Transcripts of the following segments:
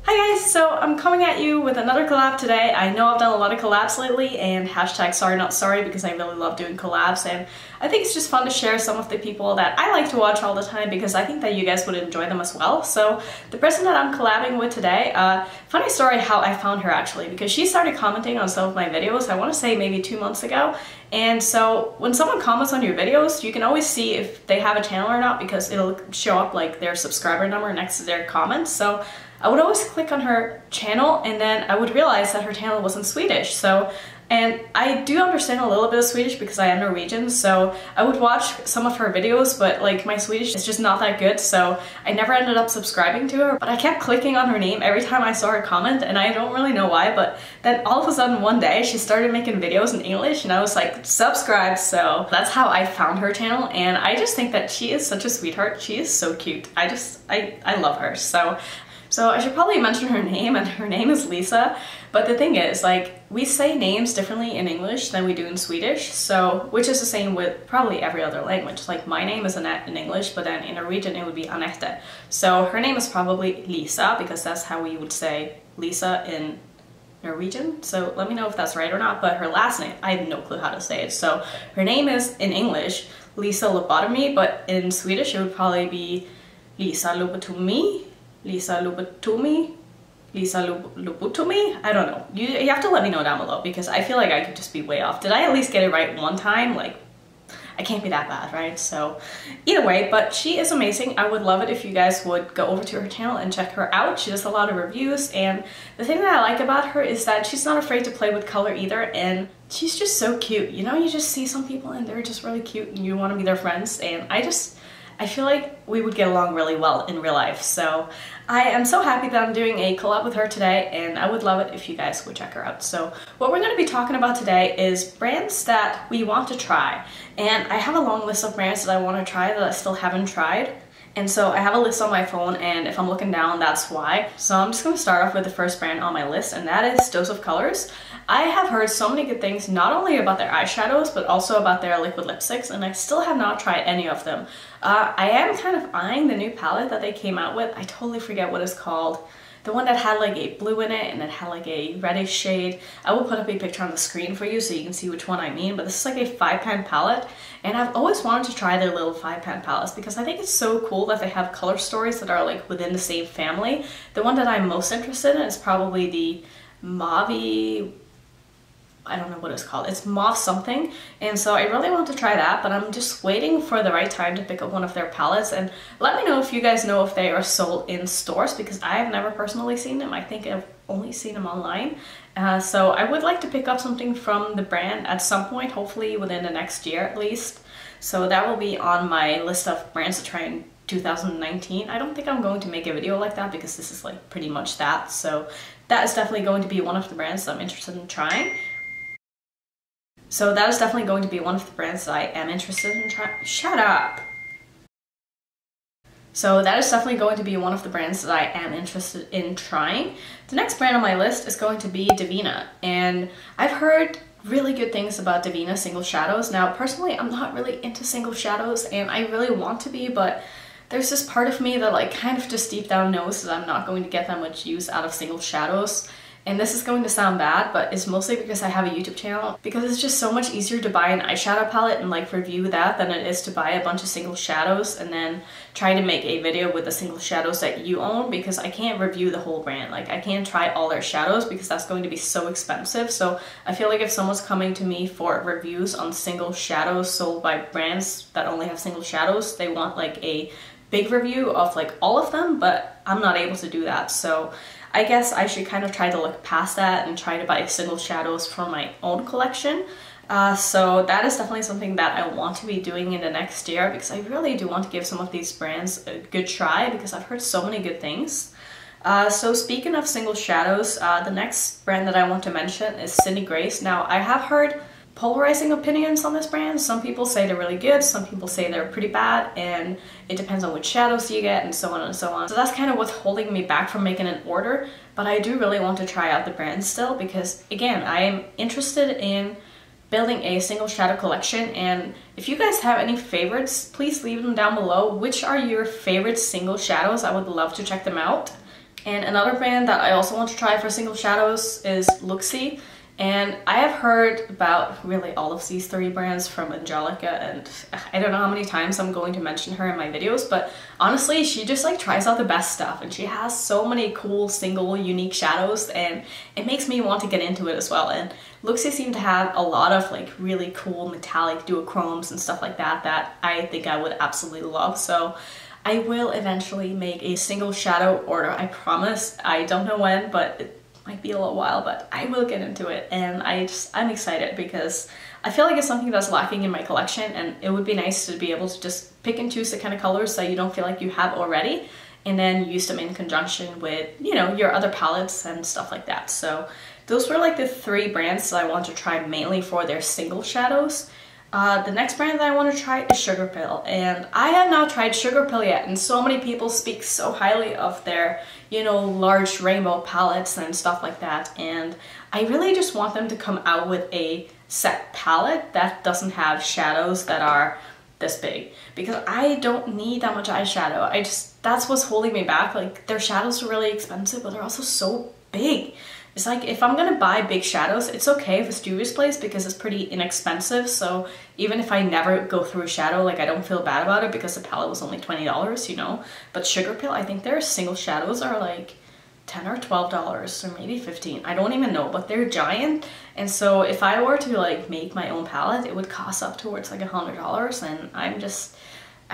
Hi guys, so I'm coming at you with another collab today. I know I've done a lot of collabs lately and hashtag sorry not sorry because I really love doing collabs, and I think it's just fun to share some of the people that I like to watch all the time because I think that you guys would enjoy them as well. So the person that I'm collabing with today, funny story how I found her actually, because she started commenting on some of my videos, I want to say maybe 2 months ago. And so when someone comments on your videos, you can always see if they have a channel or not because it'll show up like their subscriber number next to their comments. So I would always click on her channel and then I would realize that her channel was in Swedish. And I do understand a little bit of Swedish because I am Norwegian, so I would watch some of her videos, but like my Swedish is just not that good, so I never ended up subscribing to her. But I kept clicking on her name every time I saw her comment, and I don't really know why, but then all of a sudden one day she started making videos in English and I was like, subscribe. So that's how I found her channel, and I just think that she is such a sweetheart. She is so cute. I love her. So I should probably mention her name, and her name is Lisa. But the thing is, like, we say names differently in English than we do in Swedish, so which is the same with probably every other language. Like, my name is Annette in English, but then in Norwegian it would be Annette. So her name is probably Lisa because that's how we would say Lisa in Norwegian. So let me know if that's right or not, but her last name, I have no clue how to say it. So her name is in English Lisa Lobotomy, but in Swedish it would probably be Lisa Lobotomy. Lisa Lobotomy? Lisa Lobotomy? I don't know. You have to let me know down below because I feel like I could just be way off. Did I at least get it right one time? Like, I can't be that bad, right? So either way, but she is amazing. I would love it if you guys would go over to her channel and check her out. She does a lot of reviews, and the thing that I like about her is that she's not afraid to play with color either, and she's just so cute. You know, you just see some people and they're just really cute and you want to be their friends, and I feel like we would get along really well in real life. So I am so happy that I'm doing a collab with her today, and I would love it if you guys would check her out. So what we're going to be talking about today is brands that we want to try. And I have a long list of brands that I want to try that I still haven't tried. And so I have a list on my phone, and if I'm looking down, that's why. So I'm just going to start off with the first brand on my list, and that is Dose of Colors. I have heard so many good things, not only about their eyeshadows, but also about their liquid lipsticks, and I still have not tried any of them. I am kind of eyeing the new palette that they came out with. I totally forget what it's called. The one that had like a blue in it and it had like a reddish shade. I will put up a picture on the screen for you so you can see which one I mean, but this is like a 5-pan palette, and I've always wanted to try their little 5-pan palettes because I think it's so cool that they have color stories that are like within the same family. The one that I'm most interested in is probably the Mauve, I don't know what it's called. It's mauve something, and so I really want to try that, but I'm just waiting for the right time to pick up one of their palettes. And let me know if you guys know if they are sold in stores because I have never personally seen them. I think I've only seen them online. So I would like to pick up something from the brand at some point, hopefully within the next year at least. So that will be on my list of brands to try in 2019. I don't think I'm going to make a video like that because this is like pretty much that. So that is definitely going to be one of the brands that I'm interested in trying. So that is definitely going to be one of the brands that I am interested in trying. Shut up! So that is definitely going to be one of the brands that I am interested in trying. The next brand on my list is going to be Devinah, and I've heard really good things about Devinah single shadows. Now personally I'm not really into single shadows and I really want to be, but there's this part of me that like kind of just deep down knows that I'm not going to get that much use out of single shadows. And this is going to sound bad, but it's mostly because I have a YouTube channel, because it's just so much easier to buy an eyeshadow palette and like review that than it is to buy a bunch of single shadows and then try to make a video with the single shadows that you own, because I can't review the whole brand. Like I can't try all their shadows because that's going to be so expensive. So I feel like if someone's coming to me for reviews on single shadows sold by brands that only have single shadows, they want like a big review of like all of them, but I'm not able to do that. So I guess I should kind of try to look past that and try to buy single shadows for my own collection. So that is definitely something that I want to be doing in the next year, because I really do want to give some of these brands a good try because I've heard so many good things. So speaking of single shadows, the next brand that I want to mention is Cindy Grace. Now I have heard polarizing opinions on this brand. Some people say they're really good, some people say they're pretty bad, and it depends on which shadows you get and so on and so on. So that's kind of what's holding me back from making an order, but I do really want to try out the brand still because, again, I am interested in building a single shadow collection, and if you guys have any favorites, please leave them down below. Which are your favorite single shadows? I would love to check them out. And another brand that I also want to try for single shadows is Looxi. And I have heard about really all of these 3 brands from Angelica, and I don't know how many times I'm going to mention her in my videos, but honestly, she just like tries out the best stuff, and she has so many cool single unique shadows, and it makes me want to get into it as well. And Looxi seem to have a lot of like really cool metallic duochromes and stuff like that that I think I would absolutely love. So I will eventually make a single shadow order, I promise. I don't know when, but it might be a little while, but I will get into it. And I'm excited because I feel like it's something that's lacking in my collection, and it would be nice to be able to just pick and choose the kind of colors that you don't feel like you have already, and then use them in conjunction with, you know, your other palettes and stuff like that. So those were like the 3 brands that I want to try mainly for their single shadows. The next brand that I want to try is Sugarpill, and I have not tried Sugarpill yet, and so many people speak so highly of their, you know, large rainbow palettes and stuff like that, and I really just want them to come out with a set palette that doesn't have shadows that are this big, because I don't need that much eyeshadow. That's what's holding me back. Like, their shadows are really expensive, but they're also so big. It's like, if I'm gonna buy big shadows, it's okay if it's Juvia's Place because it's pretty inexpensive. So even if I never go through a shadow, like, I don't feel bad about it because the palette was only $20, you know. But Sugarpill, I think their single shadows are like $10 or $12 or maybe $15. I don't even know, but they're giant. And so if I were to like make my own palette, it would cost up towards like $100. And I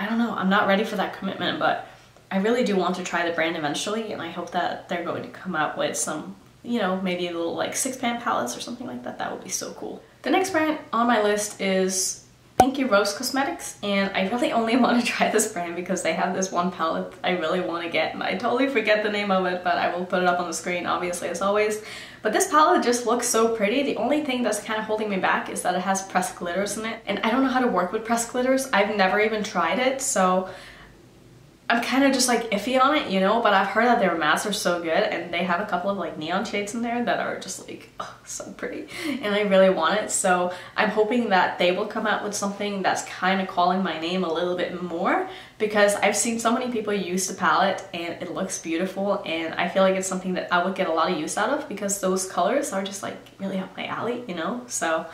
don't know, I'm not ready for that commitment, but I really do want to try the brand eventually. And I hope that they're going to come out with some, you know, maybe a little like 6-pan palettes or something like that. That would be so cool. The next brand on my list is Jouer Cosmetics, and I really only want to try this brand because they have this one palette I really want to get, and I totally forget the name of it, but I will put it up on the screen obviously as always. But this palette just looks so pretty. The only thing that's kind of holding me back is that it has pressed glitters in it, and I don't know how to work with pressed glitters. I've never even tried it, so I'm kind of just like iffy on it, you know, but I've heard that their mattes are so good, and they have a couple of like neon shades in there that are just like, oh, so pretty, and I really want it. So I'm hoping that they will come out with something that's kind of calling my name a little bit more, because I've seen so many people use the palette and it looks beautiful, and I feel like it's something that I would get a lot of use out of because those colors are just like really up my alley, you know. So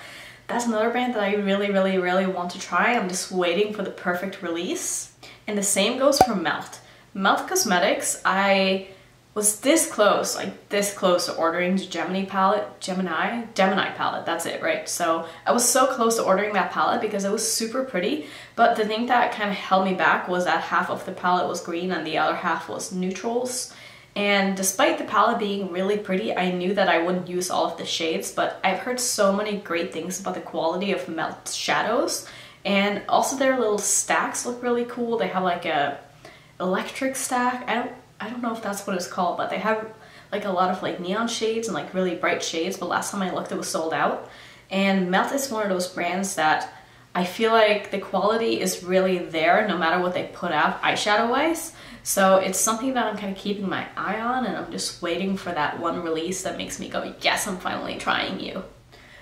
that's another brand that I really want to try. I'm just waiting for the perfect release. And the same goes for Melt. Melt Cosmetics, I was this close, like this close to ordering the Gemini palette, Gemini palette, that's it, right? So I was so close to ordering that palette because it was super pretty, but the thing that kind of held me back was that half of the palette was green and the other half was neutrals. And despite the palette being really pretty, I knew that I wouldn't use all of the shades, but I've heard so many great things about the quality of Melt shadows. And also their little stacks look really cool. They have like a electric stack. I don't know if that's what it's called, but they have like a lot of like neon shades and like really bright shades, but last time I looked it was sold out. And Melt is one of those brands that I feel like the quality is really there no matter what they put out eyeshadow wise. So it's something that I'm kind of keeping my eye on, and I'm just waiting for that one release that makes me go, yes, I'm finally trying you.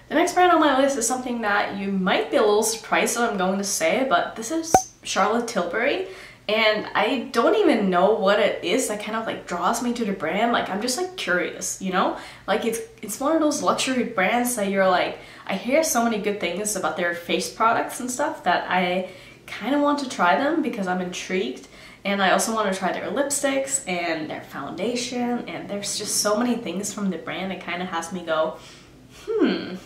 The next brand on my list is something that you might be a little surprised that I'm going to say, but this is Charlotte Tilbury, and I don't even know what it is that kind of like draws me to the brand. Like, I'm just like curious, you know? Like, it's one of those luxury brands that you're like, I hear so many good things about their face products and stuff that I kind of want to try them because I'm intrigued. And I also want to try their lipsticks and their foundation, and there's just so many things from the brand that kind of has me go, I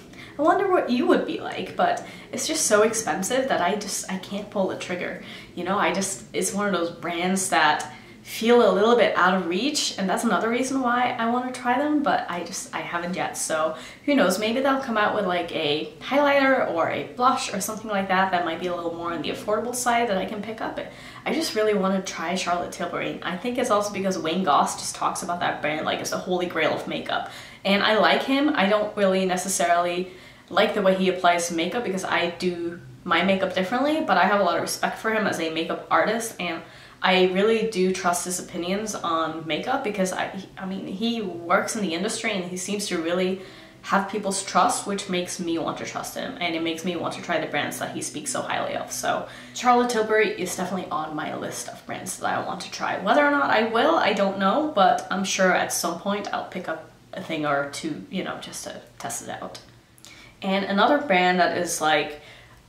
wonder what you would be like, but it's just so expensive that I can't pull the trigger. You know, it's one of those brands that feel a little bit out of reach, and that's another reason why I want to try them, but I haven't yet. So who knows, maybe they'll come out with like a highlighter or a blush or something like that that might be a little more on the affordable side that I can pick up. I just really want to try Charlotte Tilbury. I think it's also because Wayne Goss just talks about that brand like it's the holy grail of makeup. And I like him. I don't really necessarily like the way he applies makeup because I do my makeup differently, but I have a lot of respect for him as a makeup artist, and I really do trust his opinions on makeup because I mean, he works in the industry and he seems to really have people's trust, which makes me want to trust him, and it makes me want to try the brands that he speaks so highly of. So Charlotte Tilbury is definitely on my list of brands that I want to try. Whether or not I will, I don't know, but I'm sure at some point I'll pick up a thing or two, you know, just to test it out. And another brand that is like,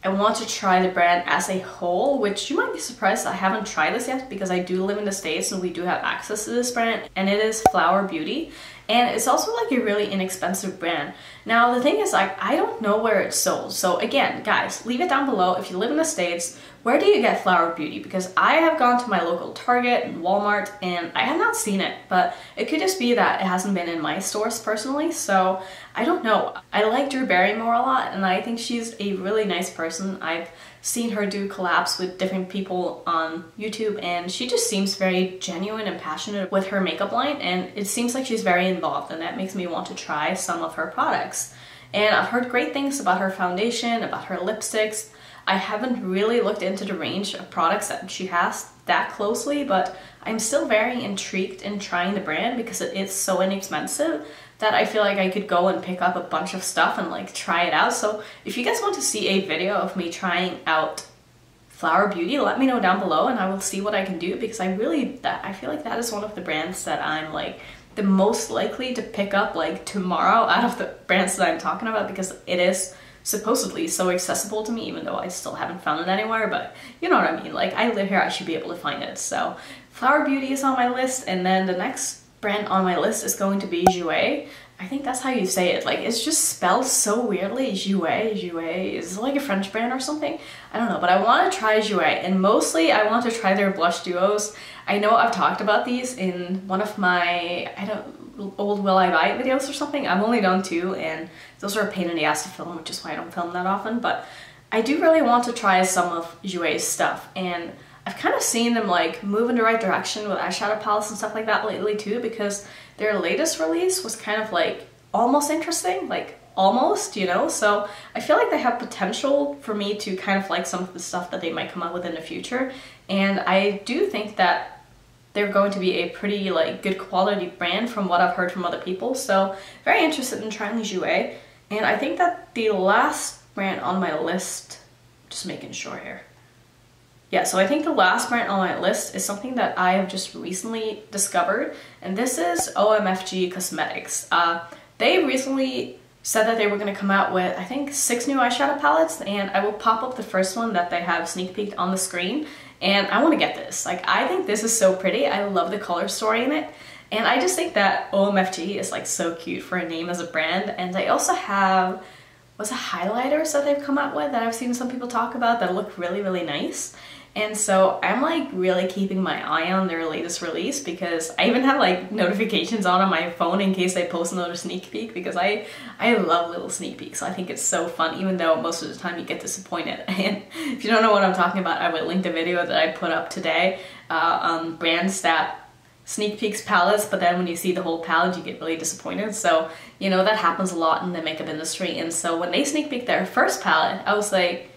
I want to try the brand as a whole, which you might be surprised I haven't tried this yet because I do live in the States and we do have access to this brand, and it is Flower Beauty. And it's also like a really inexpensive brand. Now the thing is, like, I don't know where it's sold. So again, guys, leave it down below. If you live in the States, where do you get Flower Beauty? Because I have gone to my local Target and Walmart and I have not seen it, but it could just be that it hasn't been in my stores personally. So I don't know. I like Drew Barrymore a lot and I think she's a really nice person. I've seen her do collabs with different people on YouTube and she just seems very genuine and passionate with her makeup line, and it seems like she's very involved, and that makes me want to try some of her products. And I've heard great things about her foundation, about her lipsticks. I haven't really looked into the range of products that she has that closely, but I'm still very intrigued in trying the brand because it is so inexpensive that I feel like I could go and pick up a bunch of stuff and like try it out. So if you guys want to see a video of me trying out Flower Beauty, let me know down below and I will see what I can do, because I feel like that is one of the brands that I'm like the most likely to pick up like tomorrow out of the brands that I'm talking about, because it is supposedly so accessible to me, even though I still haven't found it anywhere, but you know what I mean, like I live here, I should be able to find it. So Flower Beauty is on my list, and then the next brand on my list is going to be Jouer. I think that's how you say it. Like, it's just spelled so weirdly. Jouer. Is it like a French brand or something? I don't know, but I want to try Jouer, and mostly I want to try their blush duos. I know I've talked about these in one of my, old Will I Buy It videos or something. I've only done 2, and those are a pain in the ass to film, which is why I don't film that often, but I do really want to try some of Jouer's stuff, and I've kind of seen them like move in the right direction with eyeshadow palettes and stuff like that lately too, because their latest release was kind of like almost interesting, like almost, you know? So I feel like they have potential for me to kind of like some of the stuff that they might come out with in the future. And I do think that they're going to be a pretty like good quality brand from what I've heard from other people. So very interested in trying Jouer. And I think that the last brand on my list, just making sure here. Yeah, so I think the last brand on my list is something that I have just recently discovered, and this is OMFG Cosmetics. They recently said that they were going to come out with, I think, 6 new eyeshadow palettes, and I will pop up the first one that they have sneak peeked on the screen, and I want to get this. Like, I think this is so pretty. I love the color story in it, and I just think that OMFG is like so cute for a name as a brand. And they also have, what's it, highlighters that they've come out with that I've seen some people talk about that look really, really nice. And so I'm like really keeping my eye on their latest release, because I even have like notifications on my phone in case they post another sneak peek, because I love little sneak peeks. I think it's so fun, even though most of the time you get disappointed. And if you don't know what I'm talking about, I will link the video that I put up today on brands that sneak peeks palettes, but then when you see the whole palette you get really disappointed. So, you know, that happens a lot in the makeup industry. And so when they sneak peeked their first palette, I was like,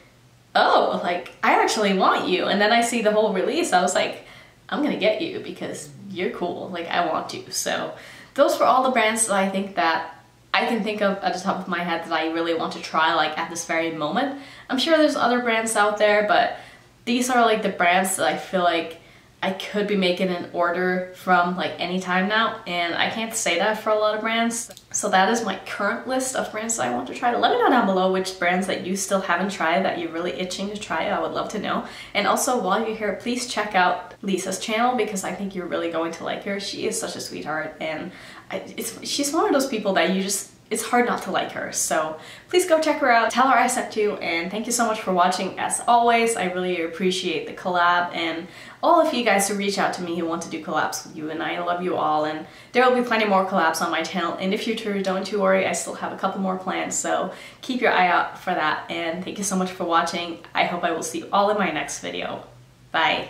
oh, like, I actually want you. And then I see the whole release, I was like, I'm gonna get you because you're cool, like, I want you. So those were all the brands that I think that I can think of at the top of my head that I really want to try, like, at this very moment. I'm sure there's other brands out there, but these are like the brands that I feel like I could be making an order from like anytime now, and I can't say that for a lot of brands. So that is my current list of brands that I want to try. Let me know down below which brands that you still haven't tried that you're really itching to try. I would love to know. And also, while you're here, please check out Lisa's channel, because I think you're really going to like her. She is such a sweetheart, and she's one of those people that you just, it's hard not to like her. So please go check her out, tell her I sent you, and thank you so much for watching. As always, I really appreciate the collab and all of you guys who reach out to me who want to do collabs with you, and I love you all. And there will be plenty more collabs on my channel in the future, don't you worry. I still have a couple more planned, so keep your eye out for that. And thank you so much for watching. I hope I will see you all in my next video. Bye.